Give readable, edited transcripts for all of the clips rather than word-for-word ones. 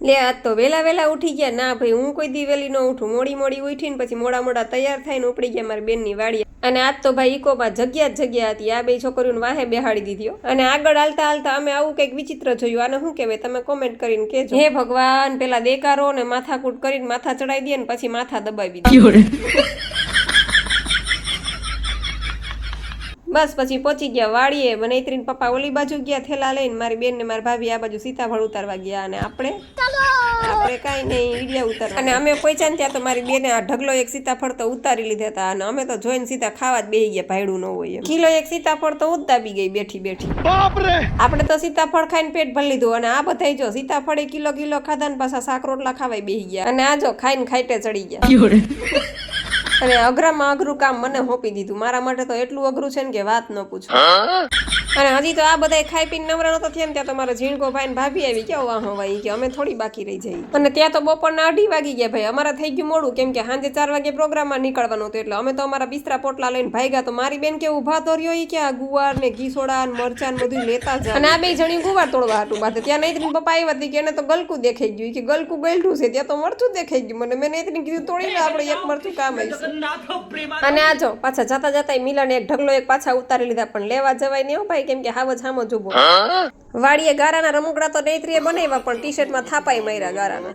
લે આજ તો વેલા વેલા ઉઠી ગયા. ના ભાઈ, હું કોઈ દી વેલી ન ઉઠું. મોડી મોડી ઉઠીને પછી મોડા મોડા તૈયાર થઈને ઉપડી ગયા મારી બેનની વાડીએ. અને આજ તો ભાઈ ઇકોમાં જગ્યા હતી. આ બે છોકરીઓને વાહે બેહાડી દીધી. અને આગળ હાલતા હાલતા અમે આવું કંઈક વિચિત્ર જોયું. આને શું કહેવાય તમે કોમેન્ટ કરીને કહેજો. હે ભગવાન, પેલા દેકારો ને માથાકૂટ કરીને માથા ચડાવી દે ને પછી માથા દબાવી દે. બસ પછી પહોંચી ગયા વાડીએ. મનૈત્રીને પપ્પા ઓલી બાજુ ગયા થેલા લઈને, મારી બેન ને મારી ભાભી આ બાજુ સીતાફળ ઉતારવા ગયા. અને આપણે કાંઈ નહીં, ઈડિયા ઉતારવા. અને અમે પહોંચ્યા ને ત્યાં તો મારી બેને આ ઢગલો એક સીતાફળ તો ઉતારી લીધા હતા. અને અમે તો જોઈને સીધા ખાવા જ બેસી ગયા, ભાયડું ન હોય એમ. કિલો એક સીતાફળ તો ઉતારી ગઈ બેઠી બેઠી. આપણે તો સીતાફળ ખાઈને પેટ ભરી લીધું. અને આ બધા જો સીતાફળે કિલો ખાધા ને પાછા શાક રોટલા ખાવાય બેસી ગયા. અને આ જો ખાઈને ખાઈટે ચડી ગયા. અને અઘરામાં અઘરું કામ મને સોંપી દીધું. મારા માટે તો એટલું અઘરું છે ને કે વાત ન પૂછો. અને હજી તો આ બધા ખાઈ પીને નવરા નતો થયા ને ત્યાં તો મારા ઝીણકો ભાઈ ને ભાભી આવી ગયા વાહ ભાઈ કે અમે થોડી બાકી રહી જઈએ. અને ત્યાં તો બપોરના 2:30 વાગી ગયા ભાઈ. અમારા થઈ ગયું મોડું, કેમ કે સાંજે 4 વાગે પ્રોગ્રામમાં નીકળવાનું હતું. એટલે અમે તો અમારા બિસ્તરા પોટલા લઈને ભાગ્યા. તો મારી બેન કે ઉભા તો રહ્યો કે આ ગુવાર ને ઘી સોડા ને મરચાં ને બધું લેતા જાય. અને આ બે જણી ગુવાર તોડવા હાટું બાદ ત્યાં નૈત્રીન પપ્પા આવ્યા હતી કે એને તો ગલકું દેખાઈ ગયું કે ગલકું ગળ્યું છે. ત્યાં તો મરચું દેખાઈ ગયું મને. મેં નૈત્રીન કીધું તોડી લે, આપણે એક મરચું કામ આવીશું. અને આ જો પાછા જતા જતા મિલાને એક ઢગલો એક પાછા ઉતારી લીધા. પણ લેવા જવાય નહીં ભાઈ, કેમ કે હાવ જ સામો જોબો. વાડીએ ગારાના રમકડા તો નૈત્રીએ બનાવ્યા, પણ ટી શર્ટમાં થાપાઈ માર્યા ગારાના.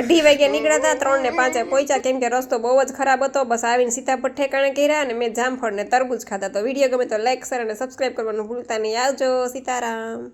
2:30 વાગે નીકળ્યા હતા, 3 ને 5 પહોંચ્યા, કેમ કે રસ્તો બહુ જ ખરાબ હતો. બસ આવીને સીતાફળ ઠેકાણે કર્યા અને મેં જામફળ ને તરબૂચ ખાધા. તો વિડીયો ગમે તો લાઈક શેર અને સબસ્ક્રાઈબ કરવાનું ભૂલતા નહીં. આવજો. સીતારામ.